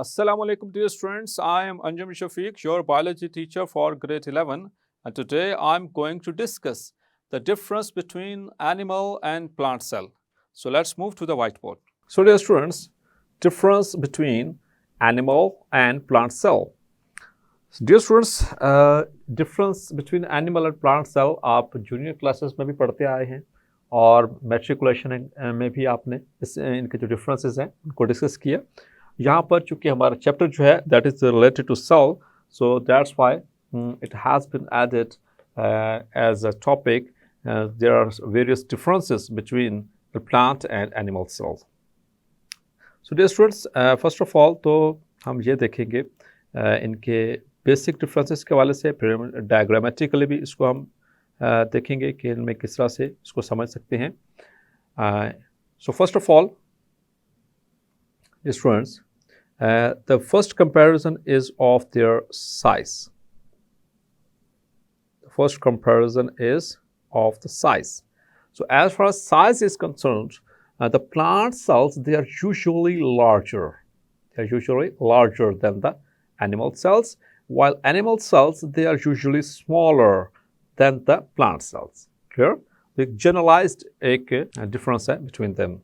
Assalamu alaikum dear students, I am Anjum Shafiq, your biology teacher for grade 11, and today I am going to discuss the difference between animal and plant cell. So let's move to the whiteboard. So dear students, difference between animal and plant cell. So dear students, difference between animal and plant cell आप junior classes में भी पढ़ते आए हैं और matriculation में भी आपने इनके जो differences हैं उनको discuss किया. यहाँ पर चूंकि हमारा चैप्टर जो है that is related to cell, so that's why it has been added as a topic. There are various differences between the plant and animal cells. So dear students, first of all तो हम ये देखेंगे इनके basic differences के हवाले से, फिर diagrammatically भी इसको हम देखेंगे कि इनमें किस तरह से इसको समझ सकते हैं. So first of all students, the first comparison is of their size. The first comparison is of the size. So as far as size is concerned, the plant cells, they are usually larger. They are usually larger than the animal cells, while animal cells, they are usually smaller than the plant cells. Clear? The generalized difference between them.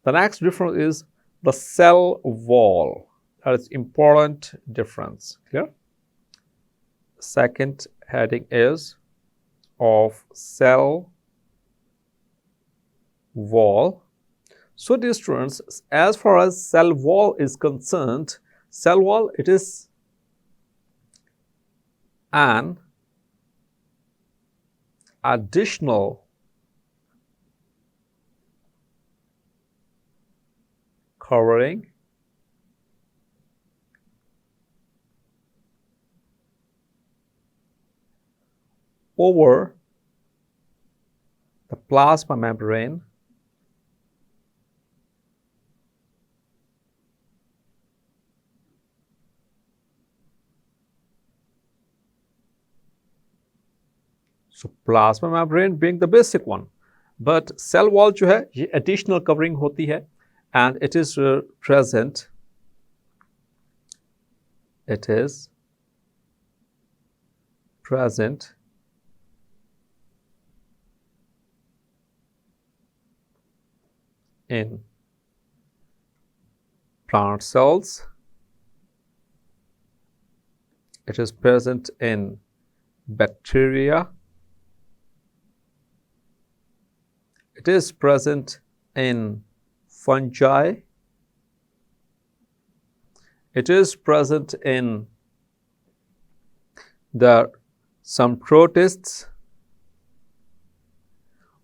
The next difference is the cell wall. That is important difference. Clear? Second heading is of cell wall. So dear students, as far as cell wall is concerned, cell wall, it is an additional covering over the plasma membrane so plasma membrane being the basic one, but cell wall जो है ये additional covering होती है. And it is present in plant cells. It is present in bacteria. It is present in fungi. It is present in some protists.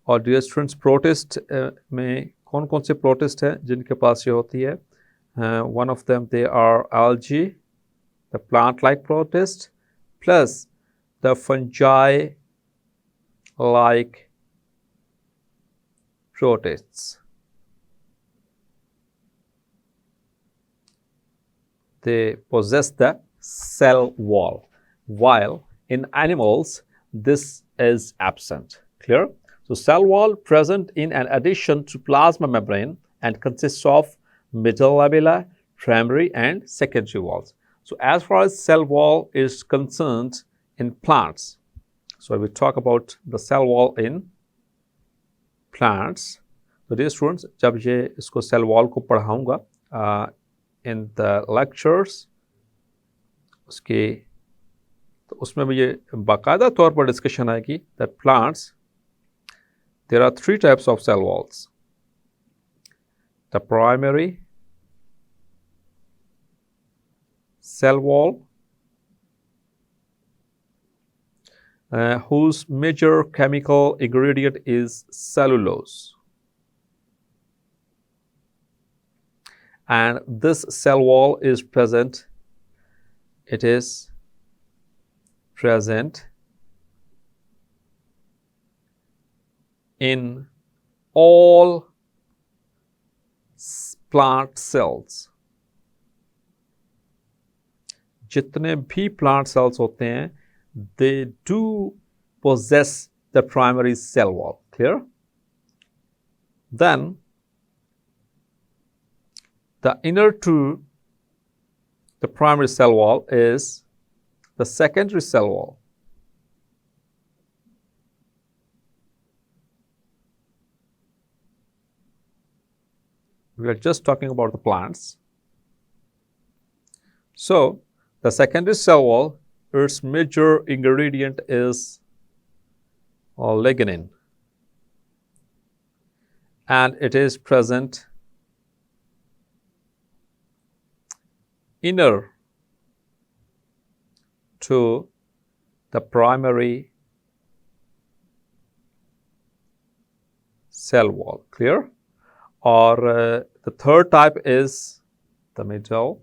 और dear students, protist में कौन कौन से प्रोटिस्ट हैं जिनके पास ये होती है? One of them they are algae, the plant like protist, plus the fungi like protists. They possess the cell wall, while in animals this is absent. Clear? So cell wall present in addition to plasma membrane and consists of middle labella, primary and secondary walls. So as far as cell wall is concerned in plants, so I will talk about the cell wall in plants. So dear students, जब ये इसको cell wall को पढ़ाऊंगा in the lectures, तो उसमें भी ये बाकायदा तौर पर डिस्कशन आएगी that plants, there are three types of cell walls. The primary cell wall, whose major chemical ingredient is cellulose. And this cell wall is present, it is present in all plant cells. जितने भी plant cells होते हैं, they do possess the primary cell wall. Clear? Then the inner two the primary cell wall is the secondary cell wall. We are just talking about the plants. So, the secondary cell wall, its major ingredient is lignin, and it is present inner to the primary cell wall. Clear? Or the third type is the middle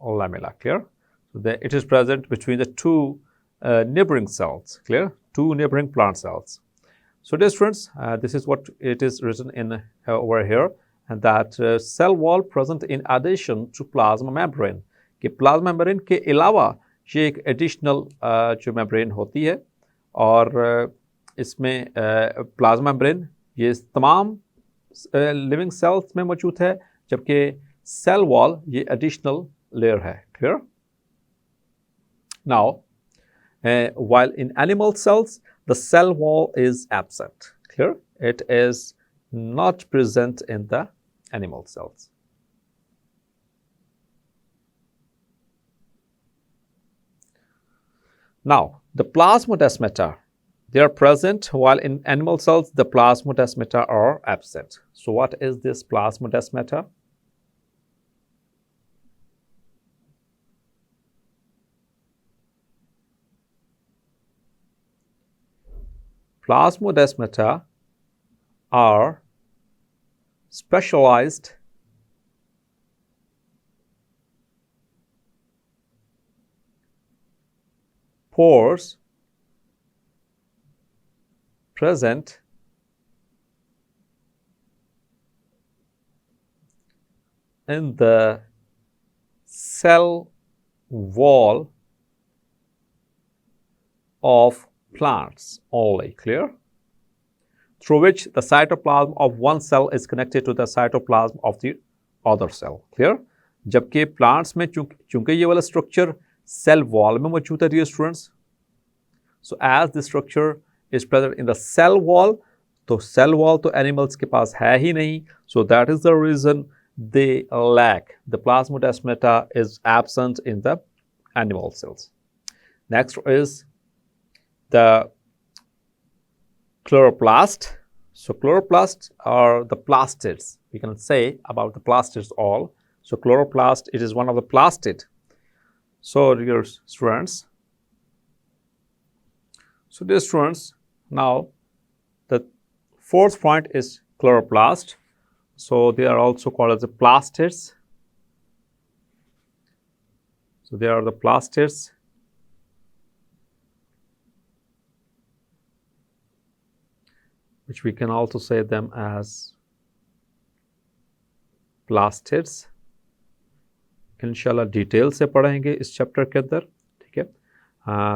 lamella. Clear? So it is present between the two neighboring cells. Clear? Two neighboring plant cells. So dear students, this is what it is written in over here, and that cell wall present in addition to plasma membrane. कि plasma membrane के अलावा ये एक additional जो membrane होती है, और इसमें प्लाज्मा मेम्ब्रेन ये तमाम लिविंग सेल्स में मौजूद है, जबकि सेल वॉल ये एडिशनल लेयर है. Clear? Now while in animal cells the cell wall is absent. Clear? It is not present in the animal cells. Now the plasmodesmata, they are present, while in animal cells the plasmodesmata are absent. So what is this plasmodesmata? Plasmodesmata are specialized pores present in the cell wall of plants only. Clear? Through which the cytoplasm of one cell is connected to the cytoplasm of the other cell. Clear? जबकि plants में चूंकि ये वाला structure cell wall में मौजूद है, dear students. So as the structure is present in the cell wall, तो cell wall तो animals के पास है ही नहीं. So that is the reason they lack. The plasmodesmata is absent in the animal cells. Next is the chloroplast. So chloroplasts are the plastids. We can say about the plastids all. So chloroplast, it is one of the plastid. So dear students, now the fourth point is chloroplast. So they are also called as the plastids. So they are the plastids. Which we can also say them as plastids. इंशाल्लाह detail से पढ़ेंगे इस chapter के अंदर. ठीक है?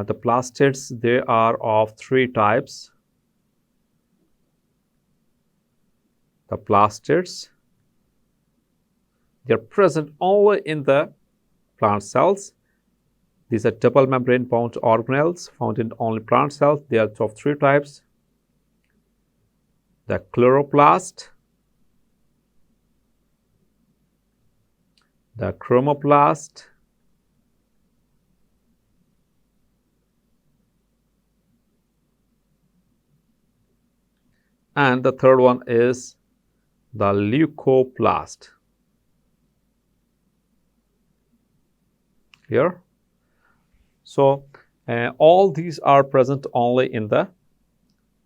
The plastids, they are of three types. The plastids, they are present only in the plant cells. These are double membrane bound organelles found in only plant cells. They are of three types. The chloroplast, the chromoplast, and the third one is the leucoplast. Here, so all these are present only in the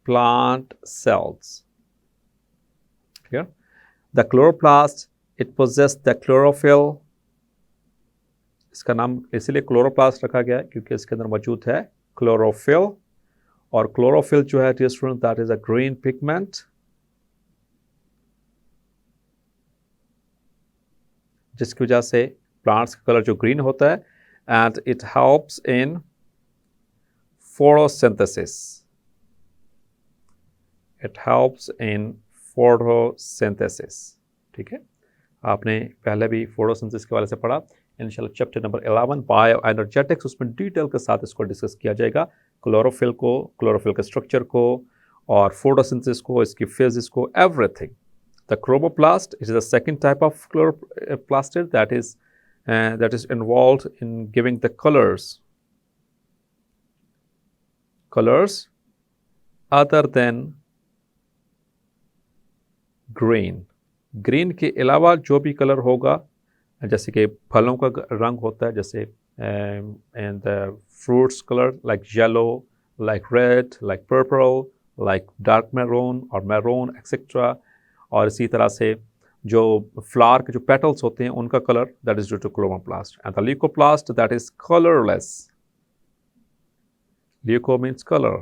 plant cells. Here, the chloroplast, it possesses the chlorophyll. इसका नाम इसलिए chloroplast रखा गया क्योंकि इसके अंदर मौजूद है क्लोरोफिल, और क्लोरोफिल जो है dear student, that is a green pigment जिसकी वजह से प्लांट्स का कलर जो ग्रीन होता है, and it helps in photosynthesis. It helps in photosynthesis. ठीक है? आपने पहले भी फोटोसिंथेसिस के वाले से पढ़ा। इंशाल्लाह चैप्टर नंबर 11 बायो एनर्जेटिक्स, उसमें डिटेल के साथ इसको डिस्कस किया जाएगा, क्लोरोफिल को, क्लोरोफिल के स्ट्रक्चर को, और फोटोसिंथेसिस को, इसकी फेजेस को, everything. The chromoplast is the second type of chloroplast that is involved in giving the colors other than green. Green के अलावा जो भी कलर होगा, जैसे कि फलों का रंग होता है, जैसे and the fruits color like yellow, like red, like purple, like dark maroon or maroon etc. और इसी तरह से जो फ्लावर के जो पेटल्स होते हैं उनका colour, that is due to chloroplast. And the leucoplast that is colourless. Leuco means colour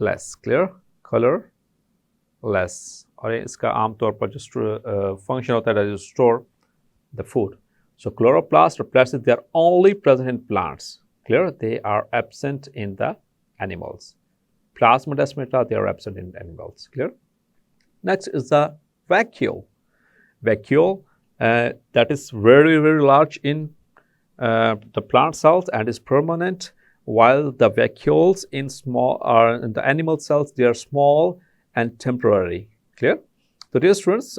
less, clear, colourless. और इसका आमतौर पर जो फंक्शन होता है, store the food. So chloroplast replaces, they are only present in plants, clear, they are absent in the animals. Plasmodesmata, they are absent in animals, clear. Next is the vacuole. Vacuole that is very, very large in the plant cells and is permanent, while the vacuoles in the animal cells, they are small and temporary. Clear? तो dear students,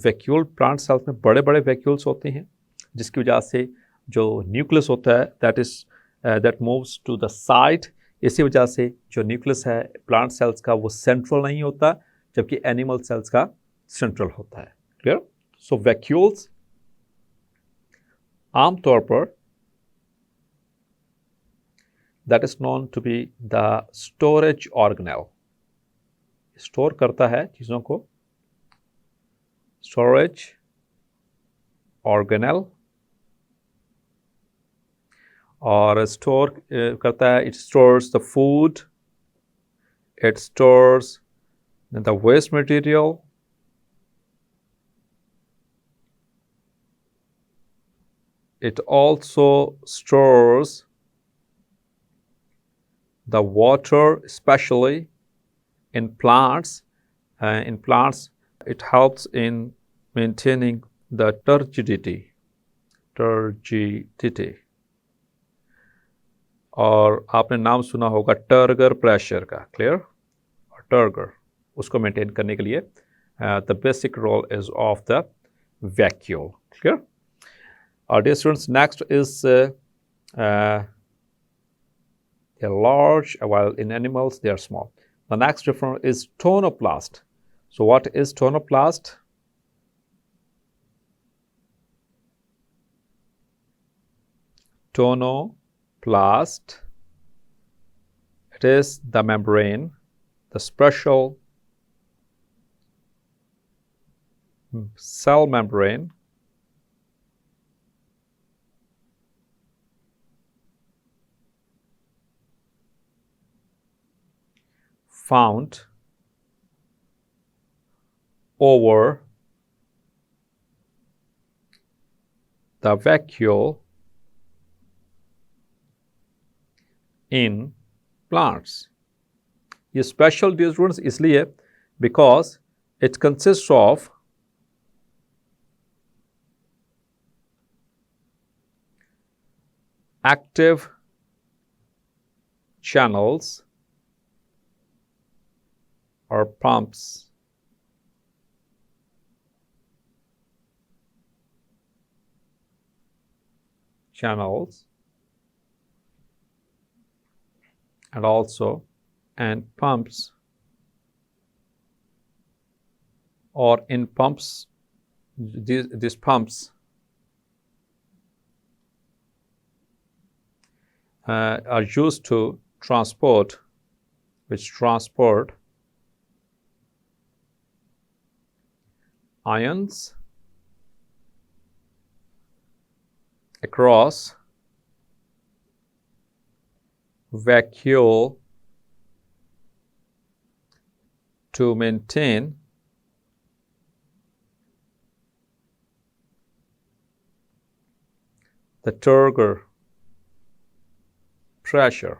vacuole plant cells में बड़े बड़े vacuoles होते हैं, जिसकी वजह से जो न्यूक्लियस होता है that moves to the side, इसी वजह से जो न्यूक्लियस है प्लांट सेल्स का वो सेंट्रल नहीं होता, जबकि एनिमल सेल्स का सेंट्रल होता है। क्लियर? सो वैक्यूल्स आमतौर पर that is known to be the storage organelle, store करता है चीज़ों को, स्टोरेज ऑर्गेनेल, और स्टोर करता है, it stores the food, it stores the waste material, it also stores the water, especially in plants. In plants, it helps in maintaining the turgidity. और आपने नाम सुना होगा टर्गर प्रेशर का, क्लियर, और टर्गर उसको मेंटेन करने के लिए the basic role is of the vacuole, clear. और dear students, next is they are large, while in animals they are small. The next difference is tonoplast. So what is tonoplast? Tonoplast, it is the membrane, the special cell membrane found over the vacuole in plants. ये special difference इसलिए because it consists of active channels or pumps and also pumps, or in pumps, these pumps are used to transport ions across vacuole to maintain the turgor pressure.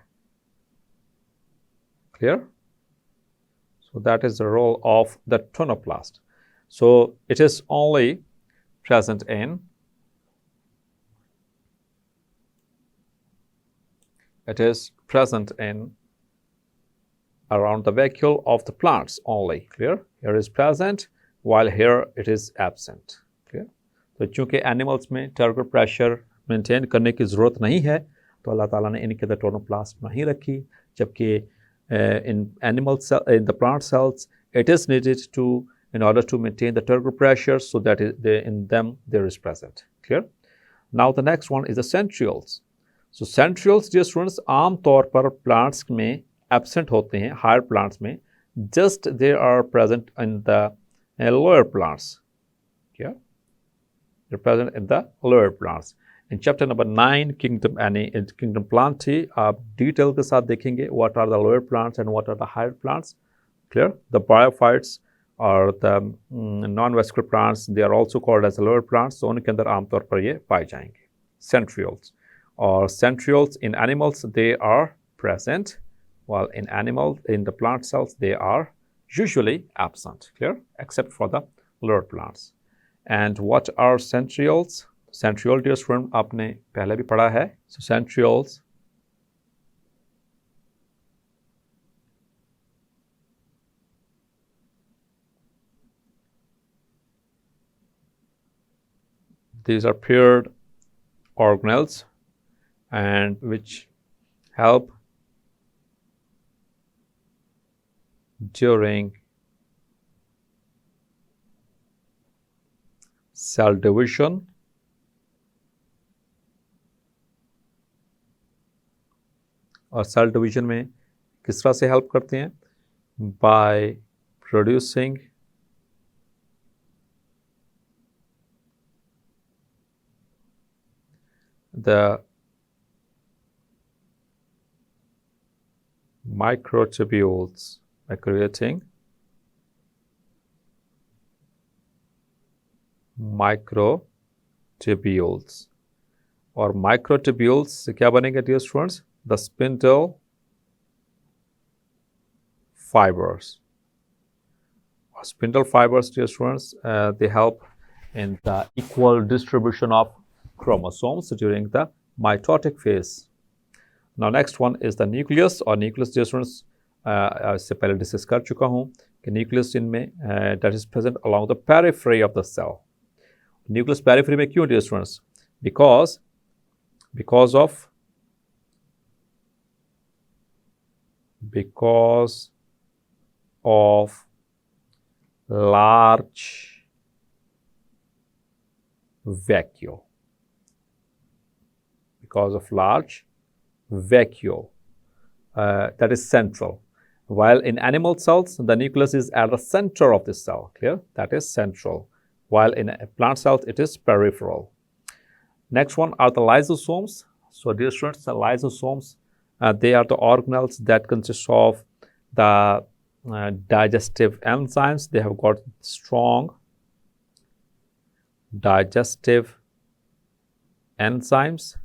Clear? So that is the role of the tonoplast. So it is only present in around the vacuole of the plants only. Clear? Here is present while here it is absent. Clear? तो चूंकि animals में टर्गो pressure maintain करने की ज़रूरत नहीं है तो अल्लाह ताला ने इनके अंदर टोनोप्लास्ट नहीं रखी, जबकि in the plant cells it is needed to in order to maintain the turgor pressure, so that in them there is present. Clear? Now the next one is the centrioles. So centrioles, dear students, आम तौर पर plants में absent होते हैं, higher plants में, just they are present in the lower plants. Yeah, they're present in the lower plants. In chapter number 9, kingdom plantae, आप detail के साथ देखेंगे what are the lower plants and what are the higher plants. Clear? The bryophytes or the non-vascular plants, they are also called as the lower plants. So उनके अंदर आम तौर पर ये पाए जाएंगे. Centrioles or centrioles in animals, they are present, while in the plant cells they are usually absent. Clear? Except for the lower plants. And what are centrioles? Centriole, dear student, आपने पहले भी पढ़ा है. So centrioles these are paired organelles and which help during cell division और cell division में किस तरह से हेल्प करते हैं? By producing the microtubules, by creating microtubules. और microtubules से क्या बनेंगे dear students? The spindle fibers. Spindle fibers, dear students, they help in the equal distribution of chromosomes during the mitotic phase. Now next one is the nucleus or nucleus, dear students. इससे पहले discuss कर चुका हूँ कि nucleus इनमें that is present along the periphery of the cell. Nucleus periphery में क्यों, dear students? Because of large vacuole. Because of large vacuole that is central. While in animal cells, the nucleus is at the center of the cell. Clear? That is central. While in plant cells, it is peripheral. Next one are the lysosomes. So dear students, the lysosomes, they are the organelles that consist of the digestive enzymes. They have got strong digestive enzymes,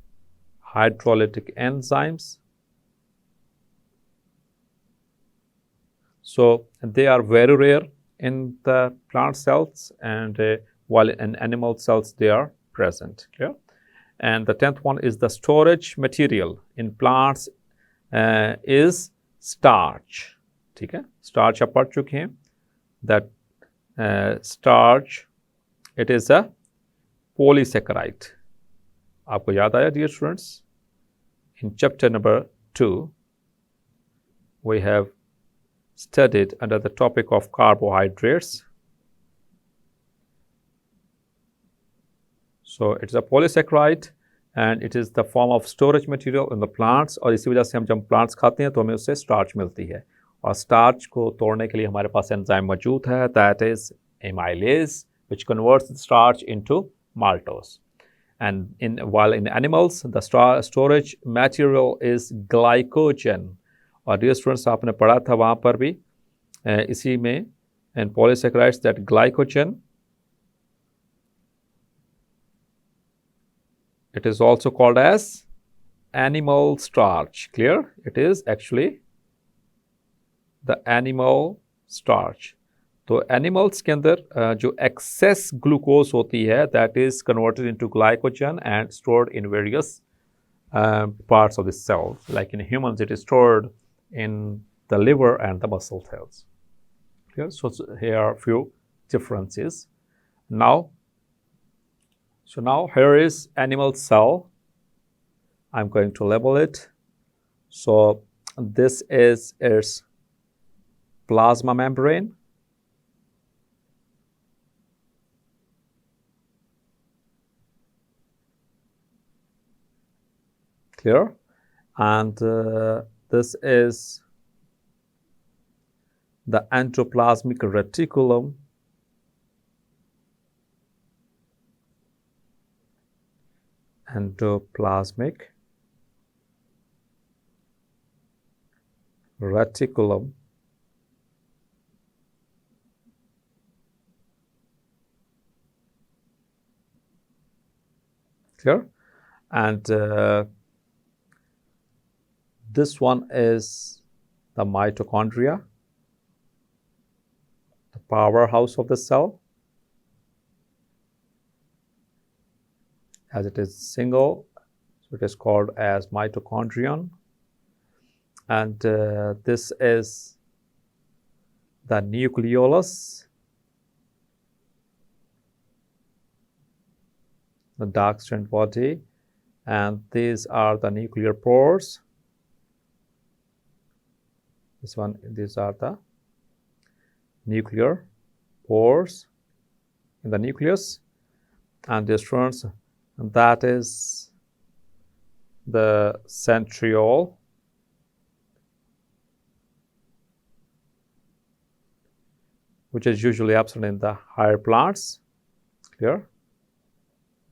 hydrolytic enzymes. So they are very rare in the plant cells, and while in animal cells they are present. Clear? And the 10th one is the storage material in plants is starch. ठीक है, starch आप पढ़ चुके हैं. That starch, it is a polysaccharide. आपको याद आया dear students? In chapter number 2, we have studied under the topic of carbohydrates. So it is a polysaccharide and it is the form of storage material in the plants. और इसी वजह से हम जब plants खाते हैं तो हमें उससे starch मिलती है. और starch को तोड़ने के लिए हमारे पास एंजाइम मौजूद है, that is amylase, which converts the starch into maltose. And while in animals, the storage material is glycogen. और dear students, आपने पढ़ा था वहाँ पर भी इसी में in polysaccharides that glycogen, it is also called as animal starch. Clear? It is actually the animal starch. तो एनिमल्स के अंदर जो एक्सेस ग्लूकोज होती है that is converted into glycogen and stored in various parts of the cell. Like in humans, it is stored in the liver and the muscle cells. Okay? So here are a few differences. Now here is animal cell. I'm going to label it. So this is its plasma membrane. Clear? And this is the endoplasmic reticulum. Endoplasmic reticulum. Clear? And this one is the mitochondria, the powerhouse of the cell, as it is single, so it is called as mitochondrion. And this is the nucleolus, the dark strand body, and these are the nuclear pores. These are the nuclear pores in the nucleus, and this runs, and that is the centriole, which is usually absent in the higher plants. Clear?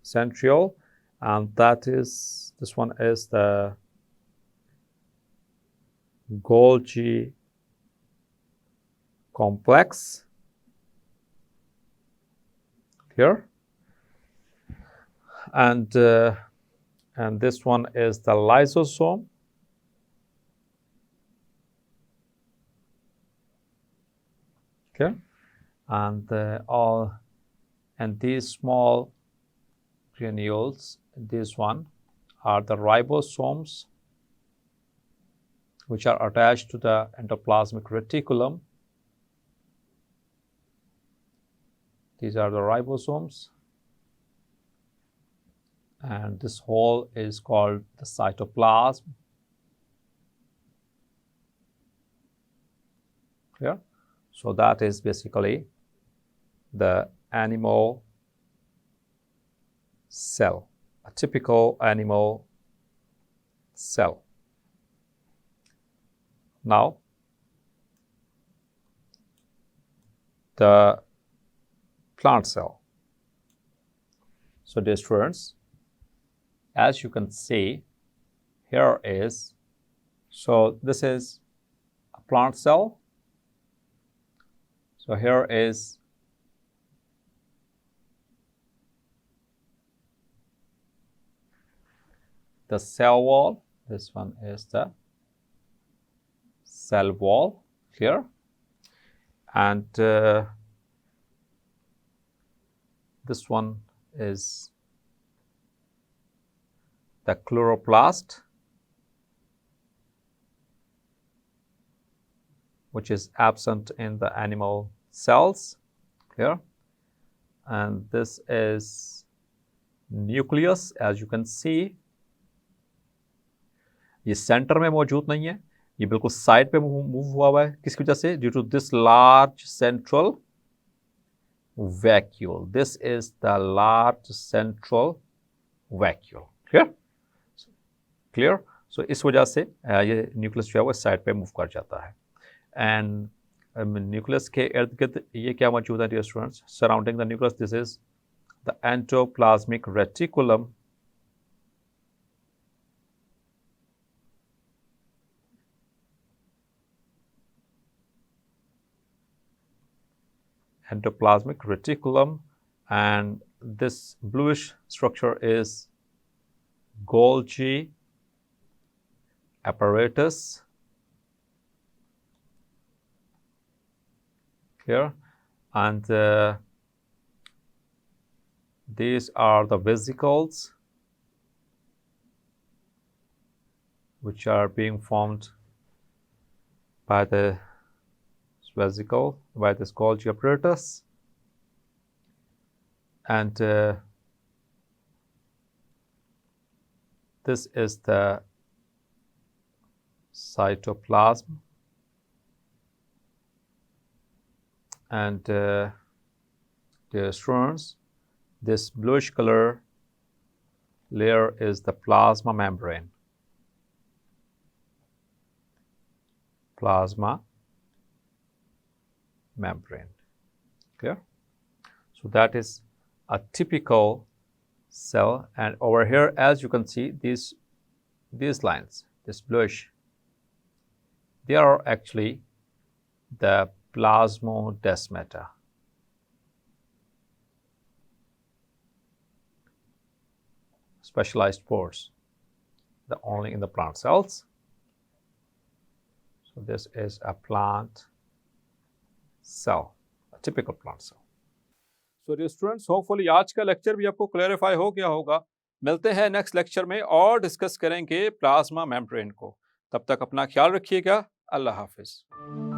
Centriole, and that is, this one is the Golgi complex. Here, and this one is the lysosome. Okay, and these small granules, this one are the ribosomes, which are attached to the endoplasmic reticulum. These are the ribosomes, and this whole is called the cytoplasm. Yeah, so that is basically the animal cell, a typical animal cell. Now, the plant cell. So dear students, as you can see, here is, so this is a plant cell. So here is the cell wall. This one is the cell wall here, and this one is the chloroplast, which is absent in the animal cells here, and this is nucleus, as you can see. ये centre में मौजूद नहीं है, ये बिल्कुल side पे move हुआ है, किसकी वजह से? Due to this large central vacuole. This is the large central vacuole. Clear? So इस वजह से ये न्यूक्लियस जो है वो साइड पे मूव कर जाता है. एंड न्यूक्लियस के इर्द गिर्द ये क्या मौजूद है dear students? Surrounding the nucleus, this is the endoplasmic reticulum. Endoplasmic reticulum, and this bluish structure is Golgi apparatus here, and these are the vesicles which are being formed by the vesicle, by this Golgi apparatus, and this is the cytoplasm, and dear students, this bluish color layer is the plasma membrane. Plasma membrane. Clear? So that is a typical cell, and over here, as you can see, these lines, this bluish, they are actually the plasmodesmata. Specialized pores, only in the plant cells. So this is a plant cell, a typical plant cell. So dear students, hopefully आज का lecture भी आपको clarify हो गया होगा। मिलते हैं next lecture में और डिस्कस करेंगे प्लाज्मा मेम्ब्रेन को। तब तक अपना ख्याल रखिएगा। अल्लाह हाफिज।